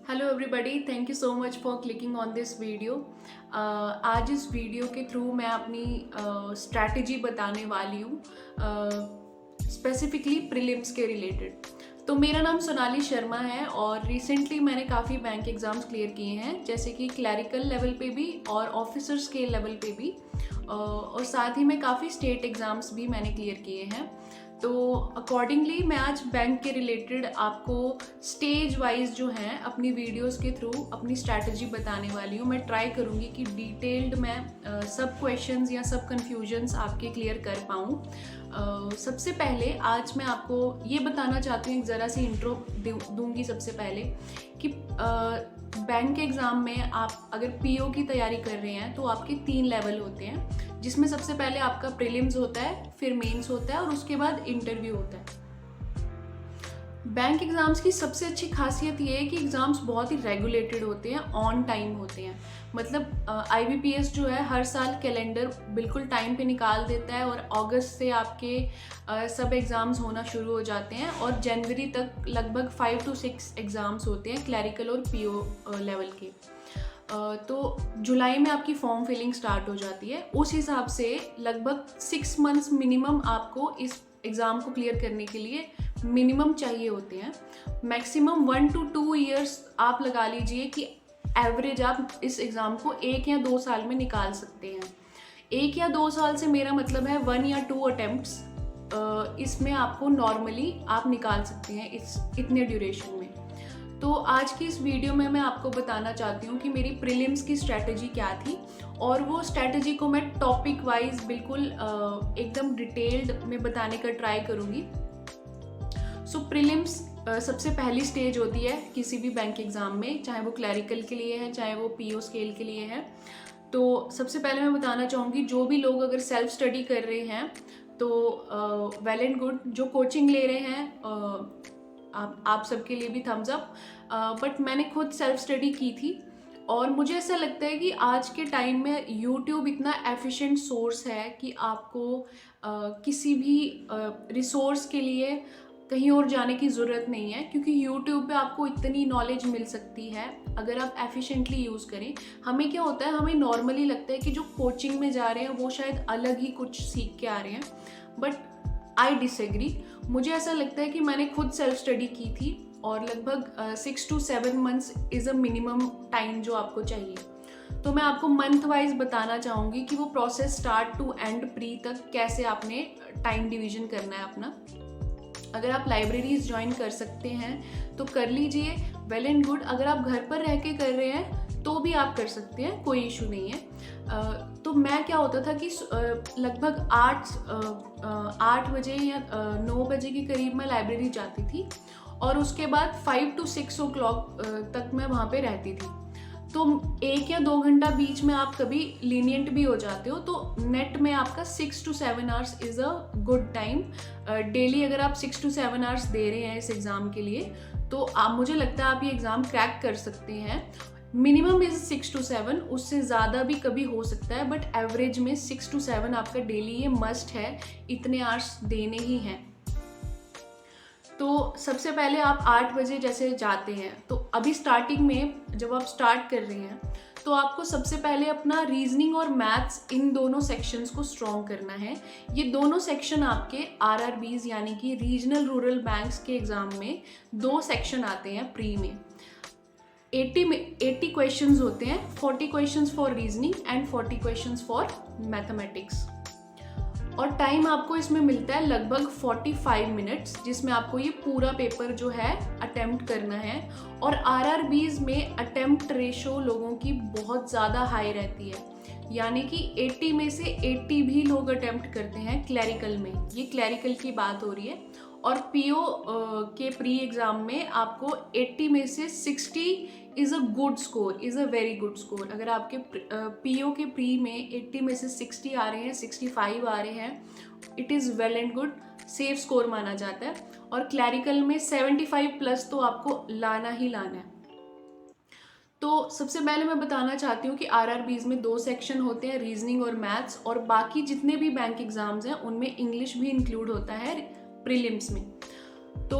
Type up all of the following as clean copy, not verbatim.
Hello everybody, thank you so much for clicking on this video. आज इस video के through मैं अपनी स्ट्रैटेजी बताने वाली हूँ, स्पेसिफिकली प्रीलिम्स के रिलेटेड। तो मेरा नाम सोनाली शर्मा है और रिसेंटली मैंने काफ़ी बैंक एग्ज़ाम्स क्लियर किए हैं, जैसे कि क्लैरिकल लेवल पे भी और ऑफिसर स्केल लेवल पे भी, और साथ ही में काफ़ी स्टेट एग्ज़ाम्स भी मैंने क्लियर किए हैं। तो अकॉर्डिंगली मैं आज बैंक के रिलेटेड आपको स्टेज वाइज जो हैं अपनी वीडियोस के थ्रू अपनी स्ट्रैटेजी बताने वाली हूँ। मैं ट्राई करूँगी कि डिटेल्ड मैं सब क्वेश्चंस या सब कन्फ्यूजन्स आपके क्लियर कर पाऊँ। सबसे पहले आज मैं आपको ये बताना चाहती हूँ, एक ज़रा सी इंट्रो दूँगी सबसे पहले कि बैंक एग्ज़ाम में आप अगर पीओ की तैयारी कर रहे हैं तो आपके 3 लेवल होते हैं, जिसमें सबसे पहले आपका प्रीलिम्स होता है, फिर मेंस होता है और उसके बाद इंटरव्यू होता है। बैंक एग्ज़ाम्स की सबसे अच्छी खासियत ये है कि एग्ज़ाम्स बहुत ही रेगुलेटेड होते हैं, ऑन टाइम होते हैं। मतलब आईबीपीएस जो है हर साल कैलेंडर बिल्कुल टाइम पे निकाल देता है और अगस्त से आपके सब एग्ज़ाम्स होना शुरू हो जाते हैं और जनवरी तक लगभग 5 to 6 एग्ज़ाम्स होते हैं क्लैरिकल और पीओ लेवल के। तो जुलाई में आपकी फॉर्म फिलिंग स्टार्ट हो जाती है। उस हिसाब से लगभग 6 मंथ्स मिनिमम आपको इस एग्ज़ाम को क्लियर करने के लिए मिनिमम चाहिए होते हैं। मैक्सिमम 1 to 2 ईयर्स आप लगा लीजिए कि एवरेज आप इस एग्ज़ाम को 1 या 2 साल में निकाल सकते हैं। 1 या 2 साल से मेरा मतलब है 1 या 2 अटेम्प्ट्स, इसमें आपको नॉर्मली आप निकाल सकते हैं इस इतने ड्यूरेशन में। तो आज की इस वीडियो में मैं आपको बताना चाहती हूँ कि मेरी प्रीलिम्स की स्ट्रैटेजी क्या थी, और वो स्ट्रैटेजी को मैं टॉपिक वाइज बिल्कुल एकदम डिटेल्ड में बताने का ट्राई करूँगी। सो प्रीलिम्स सबसे पहली स्टेज होती है किसी भी बैंक एग्ज़ाम में, चाहे वो क्लैरिकल के लिए है चाहे वो पीओ स्केल के लिए है। तो सबसे पहले मैं बताना चाहूँगी, जो भी लोग अगर सेल्फ स्टडी कर रहे हैं तो वेल एंड गुड। जो कोचिंग ले रहे हैं आप सबके लिए भी थम्स अप। बट मैंने खुद सेल्फ स्टडी की थी और मुझे ऐसा लगता है कि आज के टाइम में यूट्यूब इतना एफिशिएंट सोर्स है कि आपको किसी भी रिसोर्स के लिए कहीं और जाने की ज़रूरत नहीं है, क्योंकि यूट्यूब पे आपको इतनी नॉलेज मिल सकती है अगर आप एफिशिएंटली यूज़ करें। हमें क्या होता है, हमें नॉर्मली लगता है कि जो कोचिंग में जा रहे हैं वो शायद अलग ही कुछ सीख के आ रहे हैं, बट आई डिसएग्री। मुझे ऐसा लगता है कि मैंने खुद सेल्फ स्टडी की थी और लगभग 6 to 7 months is a minimum time जो आपको चाहिए। तो मैं आपको मंथ वाइज बताना चाहूँगी कि वो process start to end pre तक कैसे आपने टाइम डिवीजन करना है अपना। अगर आप लाइब्रेरीज ज्वाइन कर सकते हैं तो कर लीजिए, वेल एंड गुड। अगर आप घर पर रह के कर रहे हैं तो भी आप कर सकते हैं, कोई इशू नहीं है। तो मैं क्या होता था कि लगभग 8 बजे या 9 बजे के करीब मैं लाइब्रेरी जाती थी और उसके बाद 5 to 6 o'clock तक मैं वहाँ पे रहती थी। तो 1 या 2 घंटा बीच में आप कभी लीनियंट भी हो जाते हो, तो नेट में आपका 6 to 7 hours is a good time. Daily अगर आप 6 to 7 आवर्स दे रहे हैं इस एग्ज़ाम के लिए तो मुझे लगता है आप ये एग्ज़ाम क्रैक कर सकते हैं। मिनिमम इज़ 6 to 7, उससे ज़्यादा भी कभी हो सकता है, बट एवरेज में 6 to 7 आपका डेली ये मस्ट है, इतने आवर्स देने ही हैं। तो सबसे पहले आप 8 बजे जैसे जाते हैं तो अभी स्टार्टिंग में जब आप स्टार्ट कर रहे हैं तो आपको सबसे पहले अपना रीजनिंग और मैथ्स, इन दोनों सेक्शंस को स्ट्रॉन्ग करना है। ये दोनों सेक्शन आपके आरआरबीज यानी कि रीजनल रूरल बैंक्स के एग्ज़ाम में 2 सेक्शन आते हैं प्री में। 80 क्वेश्चंस होते हैं, 40 questions for reasoning and 40 questions for mathematics. और टाइम आपको इसमें मिलता है लगभग 45 मिनट्स, जिसमें आपको ये पूरा पेपर जो है अटेम्प्ट करना है। और आरआरबीज में अटेम्प्ट रेशो लोगों की बहुत ज़्यादा हाई रहती है, यानी कि 80 में से 80 भी लोग अटेम्प्ट करते हैं क्लैरिकल में। ये क्लैरिकल की बात हो रही है। और पीओ के प्री एग्ज़ाम में आपको 80 में से 60 is a good score, is a very good score. अगर आपके पीओ के प्री में 80 में से 60 आ रहे हैं, 65 आ रहे हैं, it is well and good, safe score माना जाता है। और क्लैरिकल में 75 प्लस तो आपको लाना ही लाना है। तो सबसे पहले मैं बताना चाहती हूँ कि आरआरबीज में 2 सेक्शन होते हैं, रीजनिंग और मैथ्स, और बाकी जितने भी बैंक एग्जाम्स हैं उनमें इंग्लिश भी इंक्लूड होता है प्रीलिम्स में। तो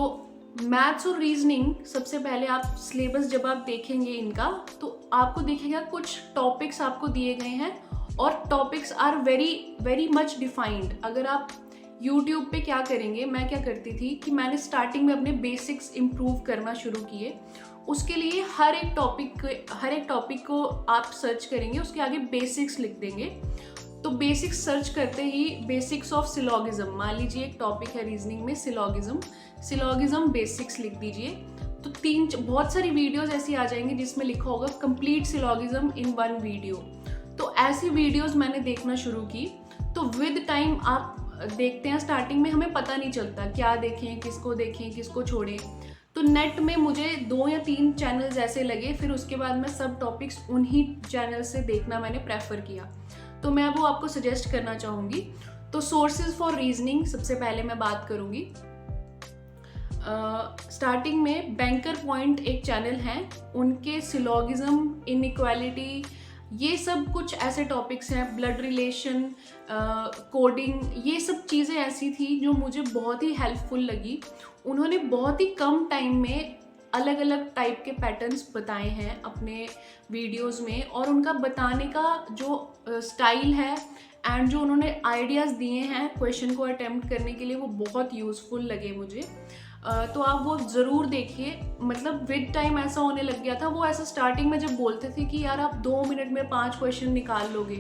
मैथ्स और रीजनिंग, सबसे पहले आप सिलेबस जब आप देखेंगे इनका, तो आपको दिखेगा कुछ टॉपिक्स आपको दिए गए हैं और topics are very very much defined. अगर आप यूट्यूब पे क्या करेंगे, मैं क्या करती थी कि मैंने स्टार्टिंग में अपने बेसिक्स इम्प्रूव करना शुरू किए। उसके लिए हर एक टॉपिक को आप सर्च करेंगे, उसके आगे बेसिक्स लिख देंगे। तो बेसिक्स सर्च करते ही बेसिक्स ऑफ सिलोगिज्म, मान लीजिए एक टॉपिक है रीजनिंग में सिलोगिज्म बेसिक्स लिख दीजिए। तो बहुत सारी वीडियोस ऐसी आ जाएंगी जिसमें लिखा होगा complete syllogism in one video. तो ऐसी वीडियोस मैंने देखना शुरू की। तो विद टाइम आप देखते हैं, स्टार्टिंग में हमें पता नहीं चलता क्या देखें, किसको छोड़ें। तो नेट में मुझे 2 या 3 चैनल्स ऐसे लगे, फिर उसके बाद मैं सब टॉपिक्स उन्हीं चैनल से देखना मैंने प्रेफर किया। तो मैं वो आपको सजेस्ट करना चाहूँगी। तो सोर्सेज फॉर रीजनिंग सबसे पहले मैं बात करूँगी। स्टार्टिंग में बैंकर पॉइंट एक चैनल है, उनके सिलोगिज्म, इनइक्वालिटी, ये सब कुछ ऐसे टॉपिक्स हैं, ब्लड रिलेशन, कोडिंग, ये सब चीज़ें ऐसी थी जो मुझे बहुत ही हेल्पफुल लगी। उन्होंने बहुत ही कम टाइम में अलग अलग टाइप के पैटर्न्स बताए हैं अपने वीडियोस में, और उनका बताने का जो स्टाइल है एंड जो उन्होंने आइडियाज़ दिए हैं क्वेश्चन को अटेम्प्ट करने के लिए, वो बहुत यूज़फुल लगे मुझे। तो आप वो ज़रूर देखिए। मतलब विद टाइम ऐसा होने लग गया था, वो ऐसा स्टार्टिंग में जब बोलते थे कि यार आप 2 मिनट में 5 क्वेश्चन निकाल लोगे,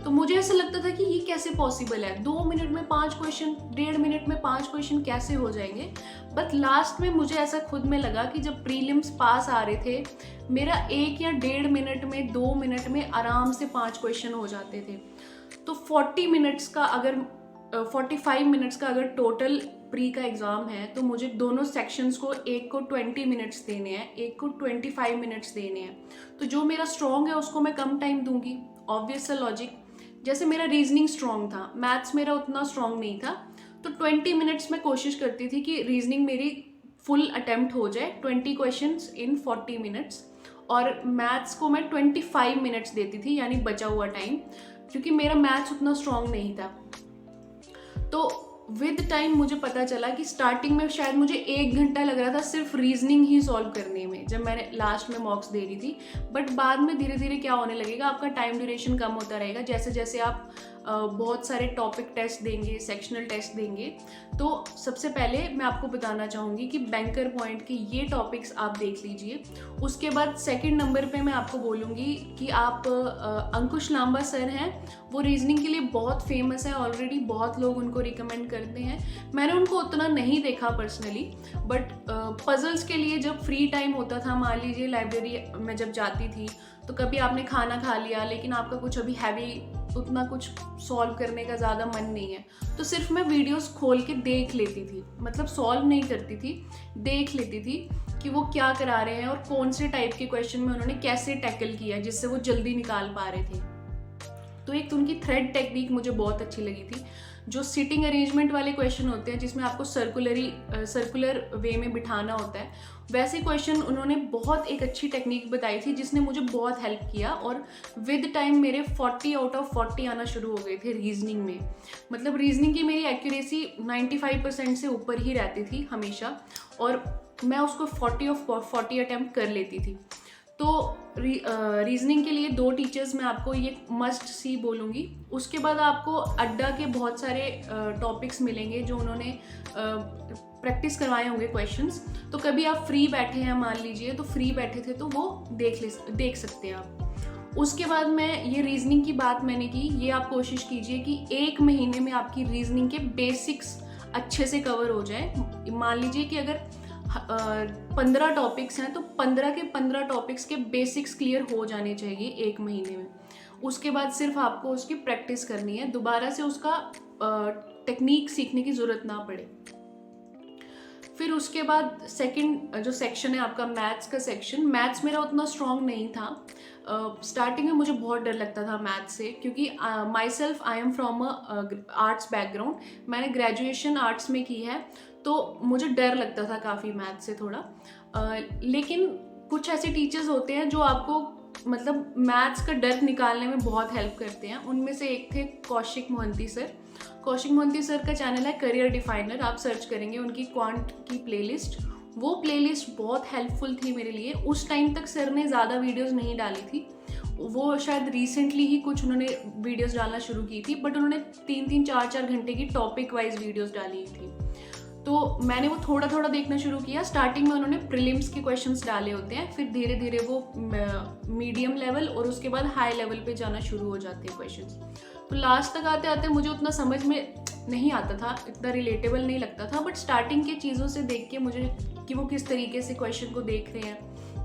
तो मुझे ऐसा लगता था कि ये कैसे पॉसिबल है, 2 मिनट में 5 क्वेश्चन, 1.5 मिनट में 5 क्वेश्चन कैसे हो जाएंगे। बट लास्ट में मुझे ऐसा खुद में लगा कि जब प्रीलिम्स पास आ रहे थे, मेरा 1 या 1.5 मिनट में, 2 मिनट में आराम से 5 क्वेश्चन हो जाते थे। तो 45 मिनट्स का अगर टोटल प्री का एग्ज़ाम है, तो मुझे दोनों सेक्शंस को, एक को 20 मिनट्स देने हैं, एक को 25 मिनट्स देने हैं। तो जो मेरा स्ट्रॉन्ग है उसको मैं कम टाइम दूंगी, ऑब्वियस है लॉजिक। जैसे मेरा रीजनिंग स्ट्रॉन्ग था, मैथ्स मेरा उतना स्ट्रॉन्ग नहीं था, तो 20 मिनट्स में कोशिश करती थी कि रीजनिंग मेरी फुल अटेम्प्ट हो जाए, 20 क्वेश्चंस इन 40 मिनट्स, और मैथ्स को मैं 25 मिनट्स देती थी, यानी बचा हुआ टाइम, क्योंकि मेरा मैथ्स उतना स्ट्रॉन्ग नहीं था। तो विद टाइम मुझे पता चला कि स्टार्टिंग में शायद मुझे 1 घंटा लग रहा था सिर्फ रीजनिंग ही सॉल्व करने में, जब मैंने लास्ट में मॉक्स दे रही थी। बट बाद में धीरे धीरे क्या होने लगेगा, आपका टाइम ड्यूरेशन कम होता रहेगा जैसे जैसे आप बहुत सारे टॉपिक टेस्ट देंगे, सेक्शनल टेस्ट देंगे। तो सबसे पहले मैं आपको बताना चाहूँगी कि बैंकर पॉइंट के ये टॉपिक्स आप देख लीजिए। उसके बाद सेकंड नंबर पे मैं आपको बोलूँगी कि आप अंकुश लांबा सर हैं, वो रीजनिंग के लिए बहुत फेमस है, ऑलरेडी बहुत लोग उनको रिकमेंड करते हैं। मैंने उनको उतना नहीं देखा पर्सनली, बट पजल्स के लिए जब फ्री टाइम होता था, मान लीजिए लाइब्रेरी में जब जाती थी, तो कभी आपने खाना खा लिया लेकिन आपका कुछ अभी हैवी उतना कुछ सॉल्व करने का ज़्यादा मन नहीं है, तो सिर्फ मैं वीडियोस खोल के देख लेती थी, मतलब सॉल्व नहीं करती थी, देख लेती थी कि वो क्या करा रहे हैं और कौन से टाइप के क्वेश्चन में उन्होंने कैसे टैकल किया जिससे वो जल्दी निकाल पा रहे थे। तो एक तो उनकी थ्रेड टेक्निक मुझे बहुत अच्छी लगी थी। जो सिटिंग अरेंजमेंट वाले क्वेश्चन होते हैं जिसमें आपको सर्कुलर वे में बिठाना होता है, वैसे क्वेश्चन उन्होंने बहुत एक अच्छी टेक्निक बताई थी जिसने मुझे बहुत हेल्प किया, और विद टाइम मेरे 40 आउट ऑफ 40 आना शुरू हो गए थे रीजनिंग में। मतलब रीजनिंग की मेरी एक्यूरेसी 95% से ऊपर ही रहती थी हमेशा, और मैं उसको 40 ऑफ 40 अटैम्प्ट कर लेती थी। तो रीजनिंग के लिए 2 टीचर्स मैं आपको ये मस्ट सी बोलूँगी। उसके बाद आपको अड्डा के बहुत सारे टॉपिक्स मिलेंगे जो उन्होंने प्रैक्टिस करवाए होंगे क्वेश्चंस। तो कभी आप फ्री बैठे हैं, मान लीजिए तो फ्री बैठे थे, तो वो देख सकते हैं आप। उसके बाद मैं ये रीजनिंग की बात मैंने की, ये आप कोशिश कीजिए कि 1 महीने में आपकी रीजनिंग के बेसिक्स अच्छे से कवर हो जाए। मान लीजिए कि अगर 15 टॉपिक्स हैं, तो 15 के 15 टॉपिक्स के बेसिक्स क्लियर हो जाने चाहिए 1 महीने में। उसके बाद सिर्फ आपको उसकी प्रैक्टिस करनी है, दोबारा से उसका टेक्निक सीखने की ज़रूरत ना पड़े। फिर उसके बाद सेकंड जो सेक्शन है आपका मैथ्स का सेक्शन, मैथ्स मेरा उतना स्ट्रॉन्ग नहीं था। स्टार्टिंग में मुझे बहुत डर लगता था मैथ्स से, क्योंकि my self I am from arts background, मैंने ग्रेजुएशन आर्ट्स में की है, तो मुझे डर लगता था काफ़ी मैथ्स से थोड़ा। लेकिन कुछ ऐसे टीचर्स होते हैं जो आपको मतलब मैथ्स का डर निकालने में बहुत हेल्प करते हैं। उनमें से एक थे कौशिक मोहंती सर। कौशिक मोहंती सर का चैनल है करियर डिफाइनर, आप सर्च करेंगे उनकी क्वांट की प्लेलिस्ट, वो प्लेलिस्ट बहुत हेल्पफुल थी मेरे लिए। उस टाइम तक सर ने ज़्यादा वीडियोस नहीं डाली थी, वो शायद रिसेंटली ही कुछ उन्होंने वीडियोस डालना शुरू की थी, बट उन्होंने 3-3 4-4 घंटे की टॉपिक वाइज वीडियोस डाली थी। तो मैंने वो थोड़ा थोड़ा देखना शुरू किया। स्टार्टिंग में उन्होंने प्रीलिम्स के क्वेश्चंस डाले होते हैं, फिर धीरे धीरे वो मीडियम लेवल और उसके बाद हाई लेवल पे जाना शुरू हो जाते हैं क्वेश्चंस। तो लास्ट तक आते आते मुझे उतना समझ में नहीं आता था, इतना रिलेटेबल नहीं लगता था, बट स्टार्टिंग के चीज़ों से देख के मुझे कि वो किस तरीके से क्वेश्चन को देख रहे हैं,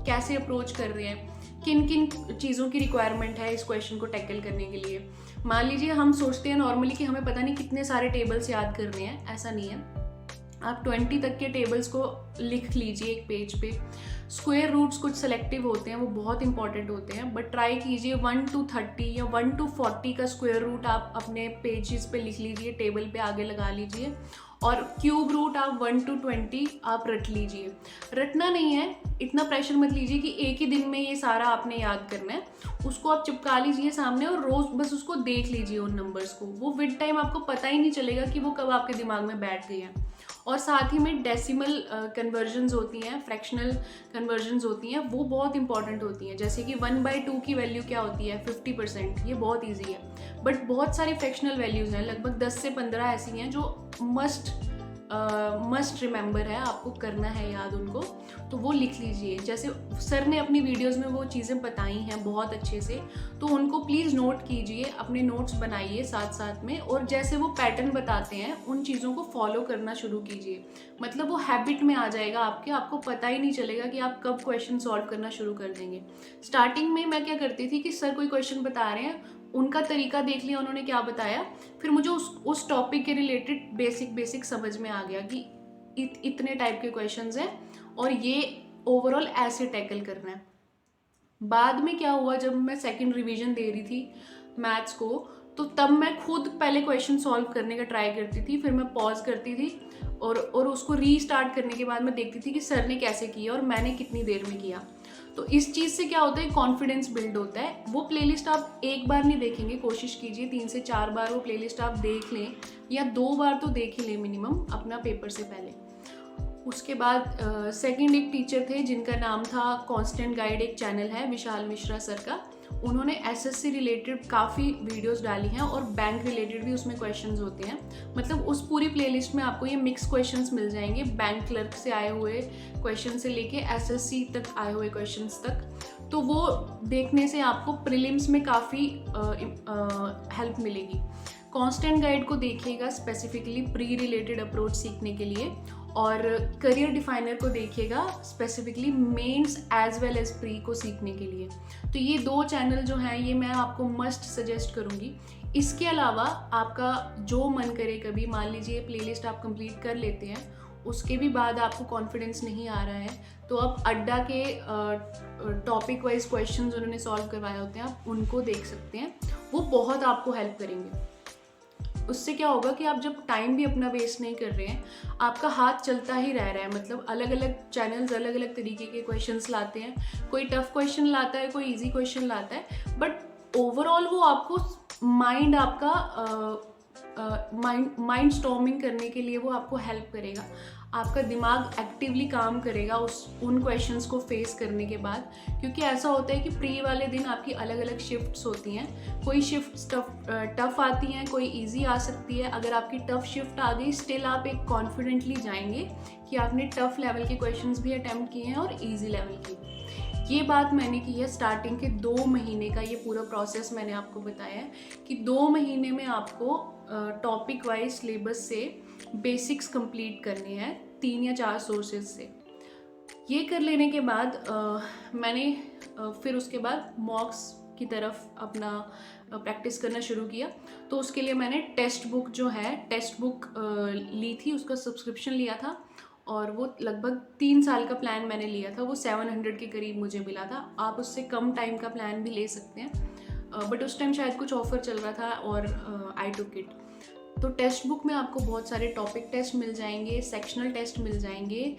कैसे अप्रोच कर रहे हैं, किन किन चीज़ों की रिक्वायरमेंट है इस क्वेश्चन को टैकल करने के लिए। मान लीजिए हम सोचते हैं नॉर्मली कि हमें पता नहीं कितने सारे टेबल्स याद करने हैं, ऐसा नहीं है। आप 20 तक के टेबल्स को लिख लीजिए एक पेज पे। स्क्वायर रूट्स कुछ सेलेक्टिव होते हैं, वो बहुत इंपॉर्टेंट होते हैं, बट ट्राई कीजिए 1 to 30 या 1 to 40 का स्क्वायर रूट आप अपने पेजेस पे लिख लीजिए, टेबल पे आगे लगा लीजिए। और क्यूब रूट आप 1 to 20 आप रट लीजिए। रटना नहीं है, इतना प्रेशर मत लीजिए कि एक ही दिन में ये सारा आपने याद करना है। उसको आप चिपका लीजिए सामने और रोज़ बस उसको देख लीजिए उन नंबर्स को। वो विद टाइम आपको पता ही नहीं चलेगा कि वो कब आपके दिमाग में बैठ गए हैं। और साथ ही में डेसिमल कन्वर्जन्स होती हैं, फ्रैक्शनल कन्वर्जन्स होती हैं, वो बहुत इंपॉर्टेंट होती हैं। जैसे कि 1/2 की वैल्यू क्या होती है, 50%, ये बहुत ईजी है। बट बहुत सारी फ्रैक्शनल वैल्यूज़ हैं, लगभग 10 से 15 ऐसी हैं जो मस्ट रिमेंबर है, आपको करना है याद उनको, तो वो लिख लीजिए। जैसे सर ने अपनी वीडियोस में वो चीज़ें बताई हैं बहुत अच्छे से, तो उनको प्लीज़ नोट कीजिए, अपने नोट्स बनाइए साथ साथ में, और जैसे वो पैटर्न बताते हैं उन चीज़ों को फॉलो करना शुरू कीजिए। मतलब वो हैबिट में आ जाएगा आपके, आपको पता ही नहीं चलेगा कि आप कब क्वेश्चन सॉल्व करना शुरू कर देंगे। स्टार्टिंग में मैं क्या करती थी कि सर कोई क्वेश्चन बता रहे हैं, उनका तरीका देख लिया उन्होंने क्या बताया, फिर मुझे उस टॉपिक के रिलेटेड बेसिक समझ में आ गया कि इतने टाइप के क्वेश्चंस हैं और ये ओवरऑल ऐसे टैकल करना है। बाद में क्या हुआ, जब मैं सेकंड रिवीजन दे रही थी मैथ्स को, तो तब मैं खुद पहले क्वेश्चन सॉल्व करने का ट्राई करती थी, फिर मैं पॉज करती थी और उसको रीस्टार्ट करने के बाद मैं देखती थी कि सर ने कैसे किया और मैंने कितनी देर में किया। तो इस चीज़ से क्या होता है, कॉन्फिडेंस बिल्ड होता है। वो प्लेलिस्ट आप एक बार नहीं देखेंगे, कोशिश कीजिए 3 से 4 बार वो प्लेलिस्ट आप देख लें, या 2 बार तो देख ही लें मिनिमम अपना पेपर से पहले। उसके बाद सेकंड एक टीचर थे जिनका नाम था कांस्टेंट गाइड, एक चैनल है विशाल मिश्रा सर का, उन्होंने एसएससी रिलेटेड काफ़ी वीडियोस डाली हैं और बैंक रिलेटेड भी उसमें क्वेश्चंस होते हैं। मतलब उस पूरी प्लेलिस्ट में आपको ये मिक्स क्वेश्चंस मिल जाएंगे, बैंक क्लर्क से आए हुए क्वेश्चन से लेके एसएससी तक आए हुए क्वेश्चंस तक। तो वो देखने से आपको प्रीलिम्स में काफ़ी हेल्प मिलेगी। कांस्टेंट गाइड को देखिएगा स्पेसिफिकली प्री रिलेटेड अप्रोच सीखने के लिए, और करियर डिफाइनर को देखिएगा specifically mains as well as pre को सीखने के लिए। तो ये 2 चैनल जो हैं ये मैं आपको मस्ट सजेस्ट करूँगी। इसके अलावा आपका जो मन करे, कभी मान लीजिए प्लेलिस्ट आप कंप्लीट कर लेते हैं, उसके भी बाद आपको कॉन्फिडेंस नहीं आ रहा है, तो आप अड्डा के टॉपिक वाइज क्वेश्चंस उन्होंने सॉल्व करवाए होते हैं, आप उनको देख सकते हैं, वो बहुत आपको हेल्प करेंगे। उससे क्या होगा कि आप जब टाइम भी अपना वेस्ट नहीं कर रहे हैं, आपका हाथ चलता ही रह रहा है। मतलब अलग अलग चैनल्स अलग अलग तरीके के क्वेश्चंस लाते हैं, कोई टफ क्वेश्चन लाता है, कोई इजी क्वेश्चन लाता है, बट ओवरऑल वो आपको माइंड आपका माइंड स्टॉर्मिंग करने के लिए वो आपको हेल्प करेगा। आपका दिमाग एक्टिवली काम करेगा उन क्वेश्चंस को फेस करने के बाद, क्योंकि ऐसा होता है कि प्री वाले दिन आपकी अलग अलग शिफ्ट्स होती हैं, कोई शिफ्ट टफ आती हैं, कोई इजी आ सकती है। अगर आपकी टफ शिफ्ट आ गई, स्टिल आप एक कॉन्फिडेंटली जाएंगे कि आपने टफ लेवल के क्वेश्चंस भी अटैम्प्ट किए हैं और ईजी लेवल की। ये बात मैंने की है स्टार्टिंग के 2 महीने का, ये पूरा प्रोसेस मैंने आपको बताया है कि 2 महीने में आपको टॉपिक वाइज सिलेबस से बेसिक्स कंप्लीट करने हैं 3 या 4 सोर्सेज से। ये कर लेने के बाद मैंने फिर उसके बाद मॉक्स की तरफ अपना प्रैक्टिस करना शुरू किया। तो उसके लिए मैंने टेक्स्ट बुक जो है, टेक्स्ट बुक ली थी, उसका सब्सक्रिप्शन लिया था, और वो लगभग 3 साल का प्लान मैंने लिया था, वो 700 के करीब मुझे मिला था। आप उससे कम टाइम का प्लान भी ले सकते हैं, बट उस टाइम शायद कुछ ऑफर चल रहा था और आई टुक इट। तो टेक्स्ट बुक में आपको बहुत सारे टॉपिक टेस्ट मिल जाएंगे, सेक्शनल टेस्ट मिल जाएंगे,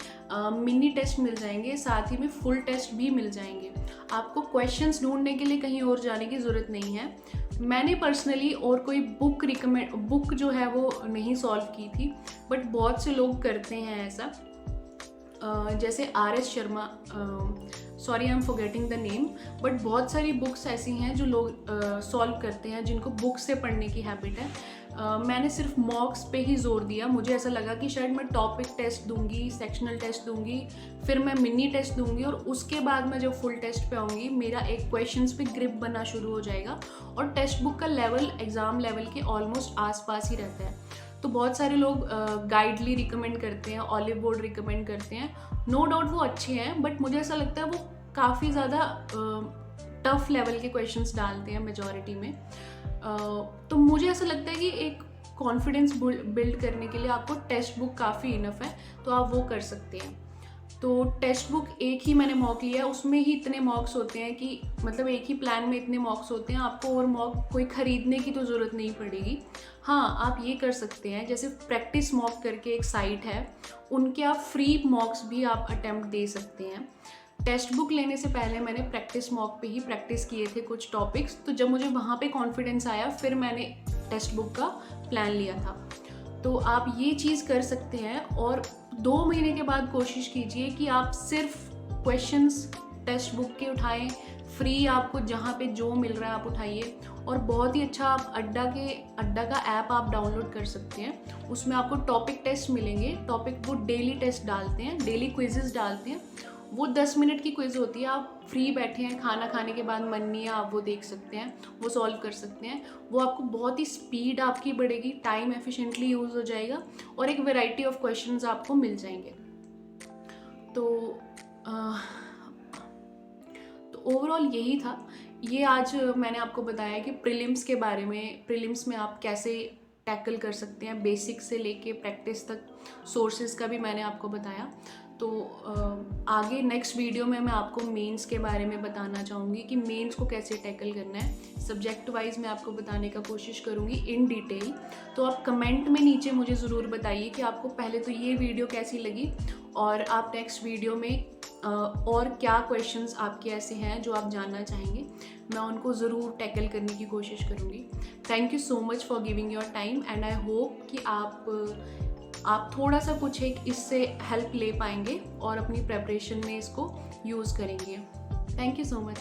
मिनी टेस्ट मिल जाएंगे, साथ ही में फुल टेस्ट भी मिल जाएंगे। आपको क्वेश्चंस ढूंढने के लिए कहीं और जाने की ज़रूरत नहीं है। मैंने पर्सनली और कोई बुक जो है वो नहीं सॉल्व की थी, बट बहुत से लोग करते हैं ऐसा। जैसे RS Sharma, sorry I am forgetting the name, but बहुत सारी बुक्स ऐसी हैं जो लोग सॉल्व करते हैं, जिनको बुक से पढ़ने की हैबिट है। मैंने सिर्फ मॉक्स पे ही जोर दिया। मुझे ऐसा लगा कि शायद मैं टॉपिक टेस्ट दूंगी, सेक्शनल टेस्ट दूंगी, फिर मैं मिनी टेस्ट दूंगी, और उसके बाद मैं जब फुल टेस्ट पे आऊँगी मेरा एक क्वेश्चंस पे ग्रिप बनना शुरू हो जाएगा, और टेक्स्ट बुक का लेवल एग्ज़ाम लेवल के ऑलमोस्ट आसपास ही रहता है। तो बहुत सारे लोग गाइडली रिकमेंड करते हैं, ऑलिव बोर्ड रिकमेंड करते हैं। नो डाउट वो अच्छे हैं, बट मुझे ऐसा लगता है वो काफ़ी ज़्यादा टफ लेवल के क्वेश्चंस डालते हैं मेजॉरिटी में। तो मुझे ऐसा लगता है कि एक कॉन्फिडेंस बिल्ड करने के लिए आपको टेक्स्ट बुक काफ़ी इनफ है, तो आप वो कर सकते हैं। तो टेक्स्ट बुक एक ही मैंने मॉक लिया है, उसमें ही इतने मॉक्स होते हैं कि मतलब एक ही प्लान में इतने मॉक्स होते हैं, आपको और मॉक कोई ख़रीदने की तो ज़रूरत नहीं पड़ेगी। हाँ, आप ये कर सकते हैं, जैसे प्रैक्टिस मॉक करके एक साइट है, उनके आप फ्री मॉक्स भी आप अटेम्प्ट दे सकते हैं। टेक्स्ट बुक लेने से पहले मैंने प्रैक्टिस मॉक पे ही प्रैक्टिस किए थे कुछ टॉपिक्स, तो जब मुझे वहाँ पे कॉन्फिडेंस आया फिर मैंने टेक्स्ट बुक का प्लान लिया था। तो आप ये चीज़ कर सकते हैं, और 2 महीने के बाद कोशिश कीजिए कि आप सिर्फ क्वेश्चंस टेक्स्ट बुक के उठाएं, फ्री आपको जहाँ पे जो मिल रहा है आप उठाइए। और बहुत ही अच्छा आप अड्डा का ऐप आप डाउनलोड कर सकते हैं, उसमें आपको टॉपिक टेस्ट मिलेंगे। टॉपिक वो डेली टेस्ट डालते हैं, डेली क्विजेस डालते हैं। वो 10 मिनट की क्विज होती है, आप फ्री बैठे हैं, खाना खाने के बाद मन नहीं है, आप वो देख सकते हैं, वो सॉल्व कर सकते हैं। वो आपको बहुत ही स्पीड आपकी बढ़ेगी, टाइम एफिशिएंटली यूज़ हो जाएगा, और एक वैरायटी ऑफ क्वेश्चंस आपको मिल जाएंगे। तो ओवरऑल यही था। ये आज मैंने आपको बताया कि प्रीलिम्स के बारे में, प्रीलिम्स में आप कैसे टैकल कर सकते हैं, बेसिक से लेके प्रैक्टिस तक, सोर्सेज का भी मैंने आपको बताया। तो आगे नेक्स्ट वीडियो में मैं आपको मेंस के बारे में बताना चाहूँगी कि मेंस को कैसे टैकल करना है। सब्जेक्ट वाइज मैं आपको बताने का कोशिश करूँगी इन डिटेल। तो आप कमेंट में नीचे मुझे ज़रूर बताइए कि आपको पहले तो ये वीडियो कैसी लगी, और आप नेक्स्ट वीडियो में और क्या क्वेश्चंस आपके ऐसे हैं जो आप जानना चाहेंगे, मैं उनको ज़रूर टैकल करने की कोशिश करूँगी। Thank you so much for giving your time, and I hope कि आप थोड़ा सा कुछ एक इससे हेल्प ले पाएंगे और अपनी प्रेपरेशन में इसको यूज़ करेंगे। Thank you so much.